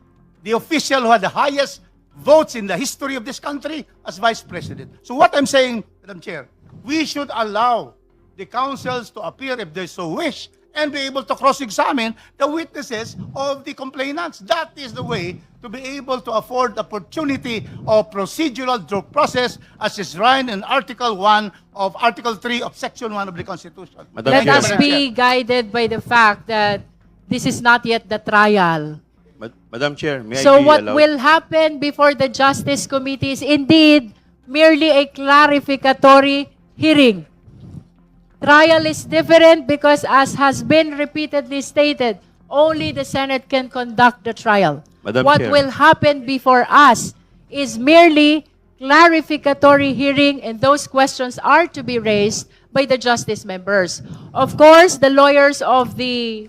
Speaker 5: the official who had the highest votes in the history of this country as Vice President. So what I'm saying, Madam Chair, we should allow the councils to appear if they so wish and be able to cross-examine the witnesses of the complainants. That is the way to be able to afford opportunity of procedural due process as is written in Article 1 of Article 3 of Section 1 of the Constitution.
Speaker 8: Madam
Speaker 1: Let
Speaker 8: Chair.
Speaker 1: us be guided by the fact that this is not yet the trial.
Speaker 8: Madam Chair, may
Speaker 1: So
Speaker 8: I be
Speaker 1: what
Speaker 8: allowed?
Speaker 1: will happen before the Justice Committee is indeed merely a clarificatory hearing. Trial is different because, as has been repeatedly stated, only the Senate can conduct the trial.
Speaker 8: Madam
Speaker 1: What
Speaker 8: Chair.
Speaker 1: will happen before us is merely clarificatory hearing, and those questions are to be raised by the justice members. Of course, the lawyers of the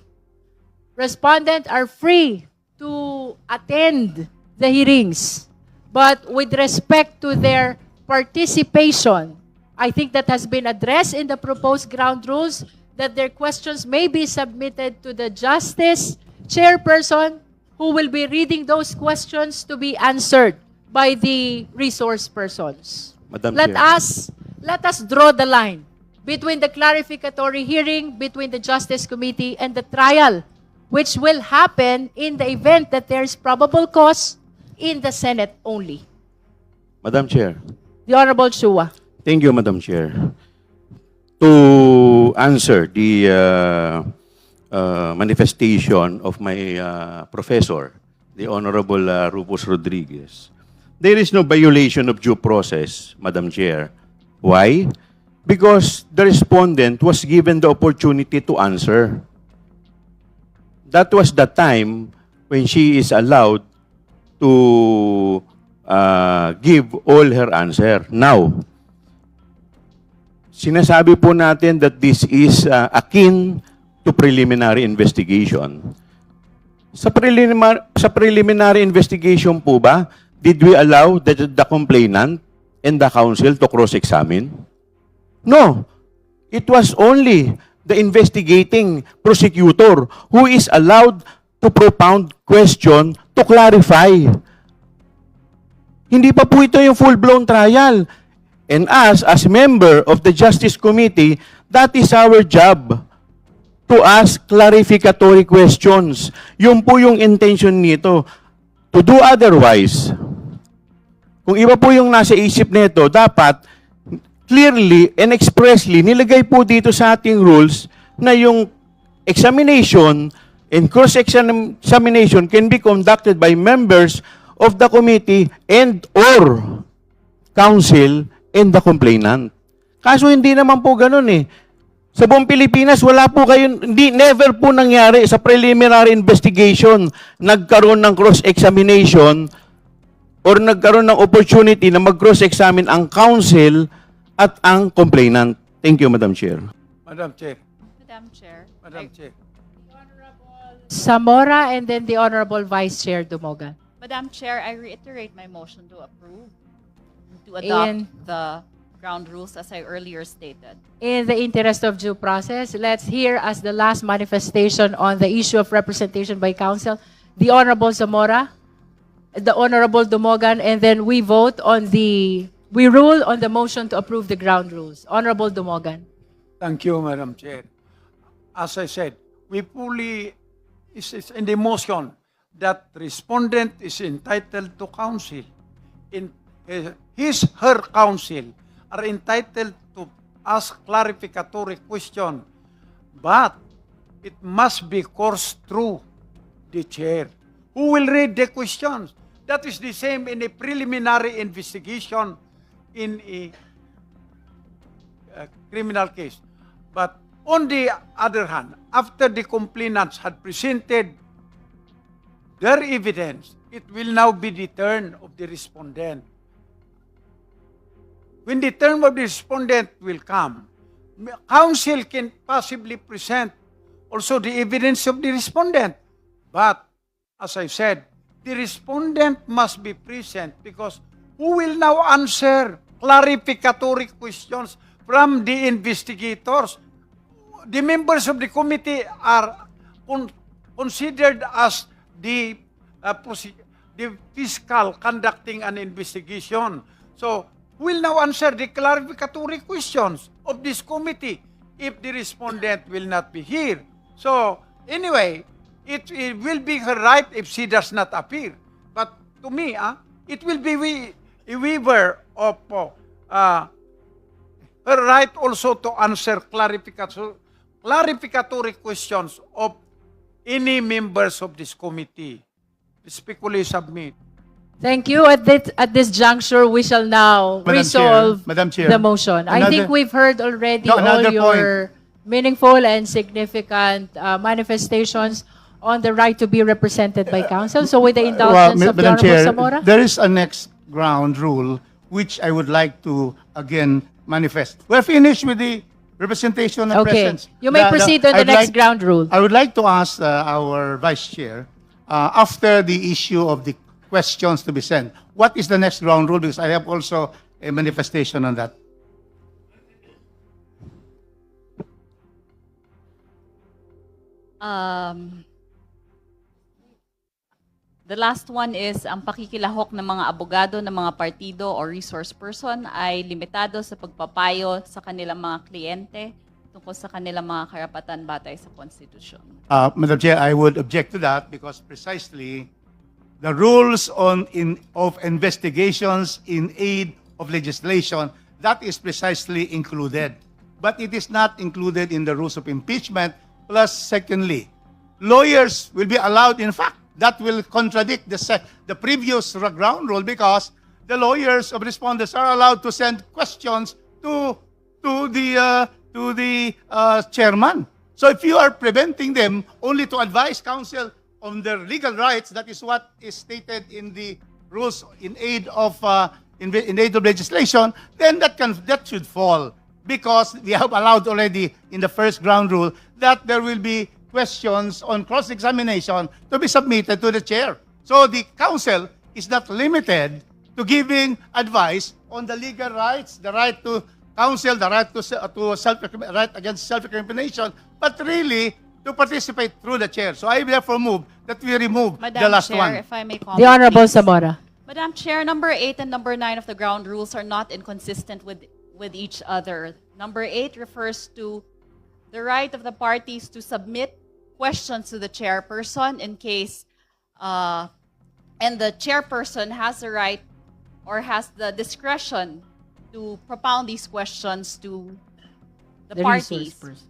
Speaker 1: respondent are free to attend the hearings. But with respect to their participation, I think that has been addressed in the proposed ground rules, that their questions may be submitted to the justice chairperson, who will be reading those questions to be answered by the resource persons.
Speaker 8: Madam
Speaker 1: Let
Speaker 8: Chair.
Speaker 1: us draw the line between the clarificatory hearing between the Justice Committee and the trial, which will happen in the event that there is probable cause in the Senate only.
Speaker 8: Madam Chair.
Speaker 1: The Honorable Chua.
Speaker 8: Thank you, Madam Chair. To answer the manifestation of my professor, the Honorable Rufus Rodriguez, there is no violation of due process, Madam Chair. Why? Because the respondent was given the opportunity to answer. That was the time when she is allowed to give all her answer. Now, sinasabi po natin that this is akin to preliminary investigation. Sa preliminary investigation po ba, did we allow the complainant and the counsel to cross-examine? No. It was only the investigating prosecutor who is allowed to propound question to clarify. Hindi pa po ito yung full-blown trial. And us, as member of the Justice Committee, that is our job to ask clarificatory questions. Yun po yung intention nito. To do otherwise, kung iba po yung nasa isip nito, dapat clearly and expressly nilagay po dito sa ating rules na yung examination and cross-examination can be conducted by members of the committee and or counsel and the complainant. Kaso hindi naman po ganun eh. Sa buong Pilipinas, wala po kayo, never po nangyari sa preliminary investigation, nagkaroon ng cross-examination or nagkaroon ng opportunity na mag-cross-examine ang counsel at ang complainant. Thank you, Madam Chair.
Speaker 7: Madam Chair.
Speaker 6: Madam Chair.
Speaker 7: Madam Chair.
Speaker 1: Zamora and then the Honorable Vice Chair Dumogan.
Speaker 6: Madam Chair, I reiterate my motion to approve, to adopt
Speaker 1: In-
Speaker 6: the ground rules as I earlier stated.
Speaker 1: In the interest of due process, let's hear as the last manifestation on the issue of representation by counsel, the Honorable Zamora, the Honorable Dumogan, and then we rule on the motion to approve the ground rules. Honorable Dumogan.
Speaker 7: Thank you, Madam Chair. As I said, we fully is in the motion that respondent is entitled to counsel. Her counsel are entitled to ask clarificatory question, but it must be coursed through the chair, who will read the questions. That is the same in a preliminary investigation in a criminal case. But on the other hand, after the complainants had presented their evidence, it will now be the turn of the respondent. When the turn of the respondent will come, counsel can possibly present also the evidence of the respondent. But, as I said, the respondent must be present because who will now answer clarificatory questions from the investigators? The members of the committee are considered as the fiscal conducting an investigation. So, who will now answer the clarificatory questions of this committee if the respondent will not be here? So, anyway, it will be her right if she does not appear. But to me, it will be a waiver of her right also to answer clarificatory questions of any members of this committee. Respectfully submit.
Speaker 1: Thank you. At this juncture, we shall now
Speaker 5: Madam Chair,
Speaker 1: resolve
Speaker 5: Madam Chair,
Speaker 1: the motion. I think
Speaker 5: another-
Speaker 1: we've heard already
Speaker 5: No,
Speaker 1: all
Speaker 5: another
Speaker 1: your meaningful and significant manifestations on the right to be represented by counsel. So with the
Speaker 5: Well,
Speaker 1: indulgence of the
Speaker 5: Madam
Speaker 1: Honorable
Speaker 5: Chair,
Speaker 1: Zamora.
Speaker 5: there is a next ground rule which I would like to again manifest. We're finished with the representation and
Speaker 1: Okay,
Speaker 5: presence.
Speaker 1: you may proceed on the
Speaker 5: I'd
Speaker 1: next
Speaker 5: like-
Speaker 1: ground rule.
Speaker 5: I would like to ask our Vice Chair, after the issue of the questions to be sent, what is the next ground rule? Because I have also a manifestation on that.
Speaker 6: The last one is ang pakikilahok ng mga abogado ng mga partido o resource person ay limitado sa pagpapayo sa kanilang mga kliyente tungkol sa kanilang mga karapatan batay sa konstitusyon.
Speaker 5: Madam Chair, I would object to that because precisely the rules of investigations in aid of legislation, that is precisely included. But it is not included in the rules of impeachment. Plus, secondly, lawyers will be allowed, in fact, that will contradict the previous ground rule because the lawyers of respondents are allowed to send questions to the chairman. So if you are preventing them only to advise counsel on their legal rights, that is what is stated in the rules in aid of legislation, then that should fall because we have allowed already in the first ground rule that there will be questions on cross-examination to be submitted to the chair. So the counsel is not limited to giving advice on the legal rights, the right to counsel, the right to right against self-incrimination, but really to participate through the chair. So I therefore move that we remove
Speaker 6: Madam
Speaker 5: the last
Speaker 6: Chair,
Speaker 5: one.
Speaker 6: if I may comment,
Speaker 1: The Honorable
Speaker 6: please.
Speaker 1: Zamora.
Speaker 6: Madam Chair, number 8 and number 9 of the ground rules are not inconsistent with each other. Number 8 refers to the right of the parties to submit questions to the chairperson in case, and the chairperson has the right or has the discretion to propound these questions to the
Speaker 1: resource
Speaker 6: parties.
Speaker 1: person.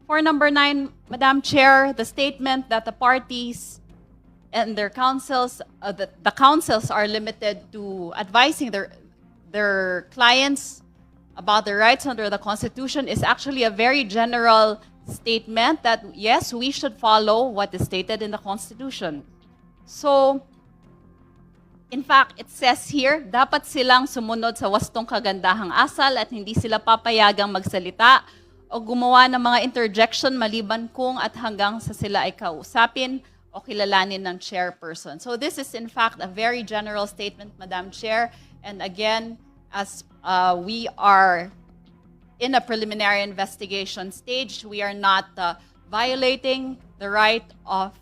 Speaker 6: For number 9, Madam Chair, the statement that the parties and their counsels, the counsels are limited to advising their clients about their rights under the Constitution is actually a very general statement that, yes, we should follow what is stated in the Constitution. So, in fact, it says here, dapat silang sumunod sa wastong kagandahang asal at hindi sila papayagang magsalita o gumawa ng mga interjection maliban kung at hanggang sa sila ay kausapin o kilalanin ng chairperson. So this is in fact a very general statement, Madam Chair. And again, as we are in a preliminary investigation stage, we are not violating the right of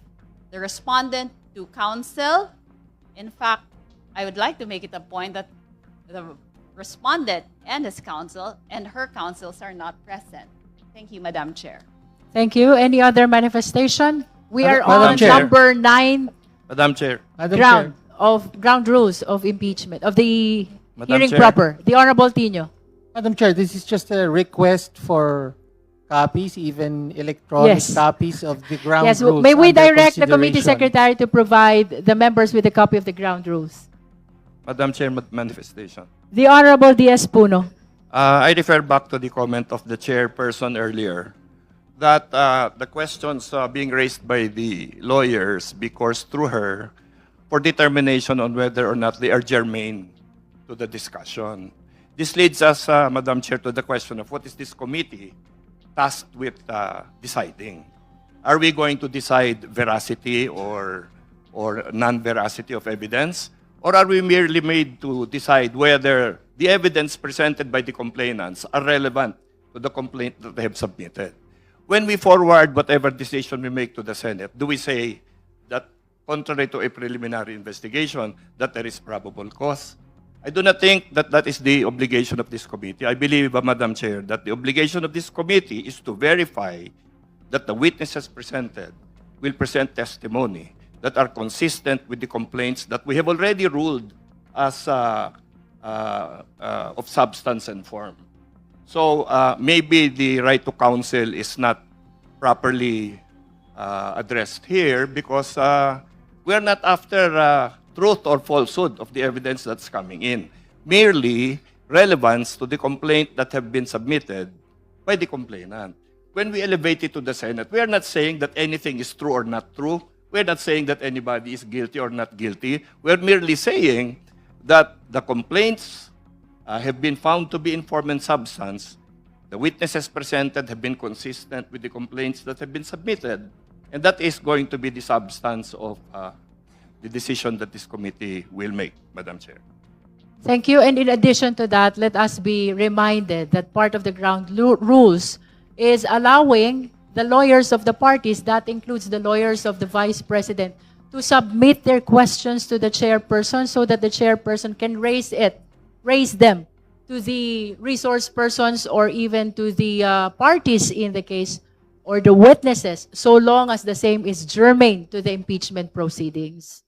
Speaker 6: the respondent to counsel. In fact, I would like to make it a point that the respondent and his counsel and her counsels are not present. Thank you, Madam Chair.
Speaker 1: Thank you. Any other manifestation? We are
Speaker 10: Madam
Speaker 1: on
Speaker 10: Chair.
Speaker 1: number 9
Speaker 10: Madam Chair.
Speaker 1: ground rules of impeachment, of the
Speaker 10: Madam
Speaker 1: hearing
Speaker 10: Chair.
Speaker 1: proper. The Honorable Tino.
Speaker 11: Madam Chair, this is just a request for copies, even electronic
Speaker 1: Yes.
Speaker 11: copies of the ground
Speaker 1: Yes,
Speaker 11: rules.
Speaker 1: may we
Speaker 11: under
Speaker 1: direct the committee
Speaker 11: consideration.
Speaker 1: secretary to provide the members with a copy of the ground rules?
Speaker 10: Madam Chair, manifestation.
Speaker 1: The Honorable D.S. Puno.
Speaker 10: I refer back to the comment of the chairperson earlier that the questions being raised by the lawyers be coursed through her for determination on whether or not they are germane to the discussion. This leads us, Madam Chair, to the question of what is this committee tasked with deciding? Are we going to decide veracity or non-veracity of evidence? Or are we merely made to decide whether the evidence presented by the complainants are relevant to the complaint that they have submitted? When we forward whatever decision we make to the Senate, do we say that contrary to a preliminary investigation, that there is probable cause? I do not think that that is the obligation of this committee. I believe, Madam Chair, that the obligation of this committee is to verify that the witnesses presented will present testimony that are consistent with the complaints that we have already ruled as of substance and form. So maybe the right to counsel is not properly addressed here because we are not after truth or falsehood of the evidence that's coming in. Merely relevance to the complaint that have been submitted by the complainant. When we elevate it to the Senate, we are not saying that anything is true or not true. we're not saying that anybody is guilty or not guilty. We're merely saying that the complaints have been found to be in form and substance. The witnesses presented have been consistent with the complaints that have been submitted. And that is going to be the substance of the decision that this committee will make, Madam Chair.
Speaker 1: Thank you. And in addition to that, let us be reminded that part of the ground rules is allowing the lawyers of the parties, that includes the lawyers of the Vice President, to submit their questions to the chairperson so that the chairperson can raise them to the resource persons or even to the parties in the case or the witnesses, so long as the same is germane to the impeachment proceedings.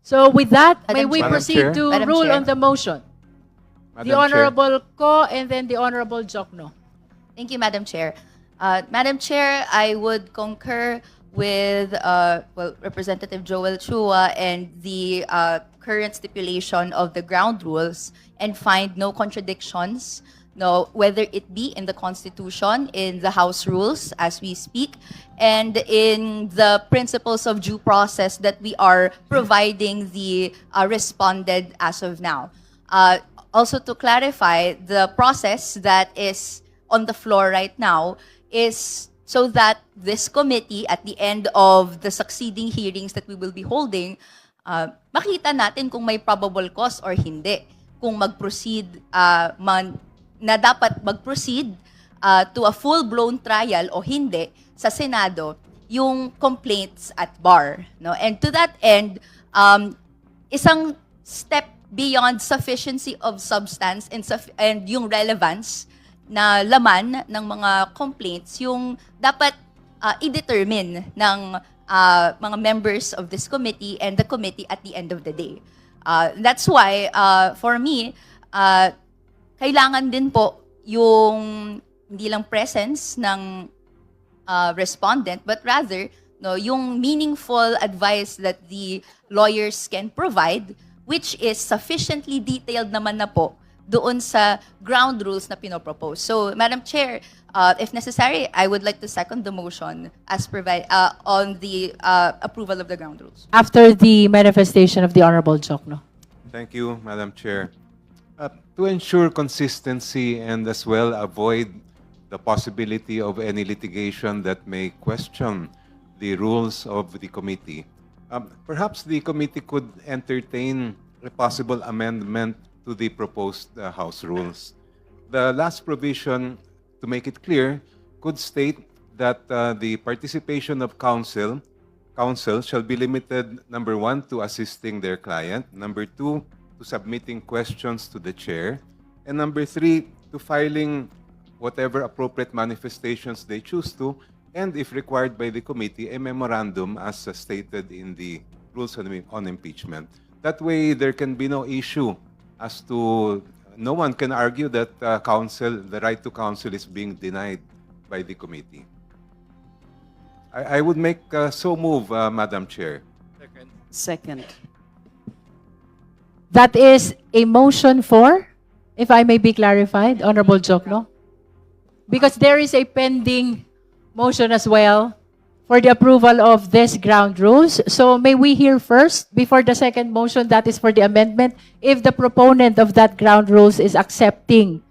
Speaker 1: So with that, may
Speaker 12: Madam
Speaker 1: we
Speaker 3: Chair.
Speaker 1: proceed
Speaker 3: Madam
Speaker 1: to
Speaker 12: Madam
Speaker 1: rule
Speaker 12: Chair.
Speaker 1: on the motion?
Speaker 3: Madam
Speaker 1: The
Speaker 3: Chair.
Speaker 1: Honorable Ko and then the Honorable Jokno.
Speaker 12: Thank you, Madam Chair. Madam Chair, I would concur with Representative Joel Chua and the current stipulation of the ground rules and find no contradictions, no, whether it be in the Constitution, in the House rules as we speak, and in the principles of due process that we are providing the respondent as of now. Also to clarify, the process that is on the floor right now is so that this committee, at the end of the succeeding hearings that we will be holding, makita natin kung may probable cause or hindi. Kung mag-proceed, na dapat mag-proceed to a full-blown trial o hindi sa Senado, yung complaints at bar. No? And to that end, isang step beyond sufficiency of substance and yung relevance na laman ng mga complaints, yung dapat i-determine ng mga members of this committee and the committee at the end of the day. That's why, for me, kailangan din po yung hindi lang presence ng respondent, but rather no, yung meaningful advice that the lawyers can provide, which is sufficiently detailed naman na po doon sa ground rules na pinopropose. So, Madam Chair, if necessary, I would like to second the motion as on the approval of the ground rules.
Speaker 1: After the manifestation of the Honorable Jokno.
Speaker 3: Thank you, Madam Chair. To ensure consistency and as well avoid the possibility of any litigation that may question the rules of the committee, perhaps the committee could entertain a possible amendment to the proposed House rules. The last provision, to make it clear, could state that the participation of counsel shall be limited, number one, to assisting their client, number two, to submitting questions to the chair, and number three, to filing whatever appropriate manifestations they choose to, and if required by the committee, a memorandum as stated in the rules on impeachment. That way, there can be no issue as to, no one can argue that the right to counsel is being denied by the committee. I would make so move, Madam Chair.
Speaker 4: Second.
Speaker 1: That is a motion for, if I may be clarified, Honorable Jokno? Because there is a pending motion as well for the approval of this ground rules. So may we hear first, before the second motion, that is for the amendment, if the proponent of that ground rules is accepting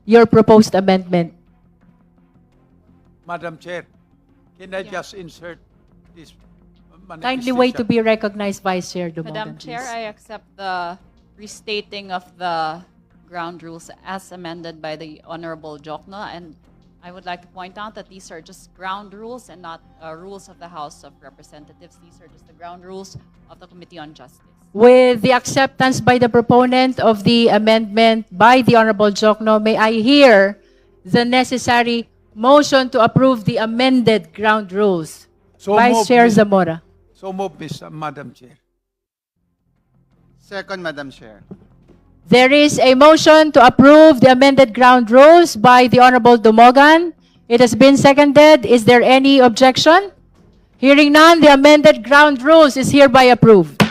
Speaker 1: your proposed amendment.
Speaker 7: Madam Chair, can I just insert this
Speaker 1: Kindly wait to be recognized, Vice Chair Dumogan.
Speaker 6: Madam Chair,
Speaker 1: please.
Speaker 6: I accept the restating of the ground rules as amended by the Honorable Jokno, and I would like to point out that these are just ground rules and not rules of the House of Representatives. These are just the ground rules of the Committee on Justice.
Speaker 1: With the acceptance by the proponent of the amendment by the Honorable Jokno, may I hear the necessary motion to approve the amended ground rules?
Speaker 7: So
Speaker 1: Vice
Speaker 7: moved,
Speaker 1: Chair
Speaker 7: Ms.
Speaker 1: Zamora.
Speaker 7: So move, Madam Chair.
Speaker 11: Second, Madam Chair.
Speaker 1: There is a motion to approve the amended ground rules by the Honorable Dumogan. It has been seconded. Is there any objection? Hearing none, the amended ground rules is hereby approved.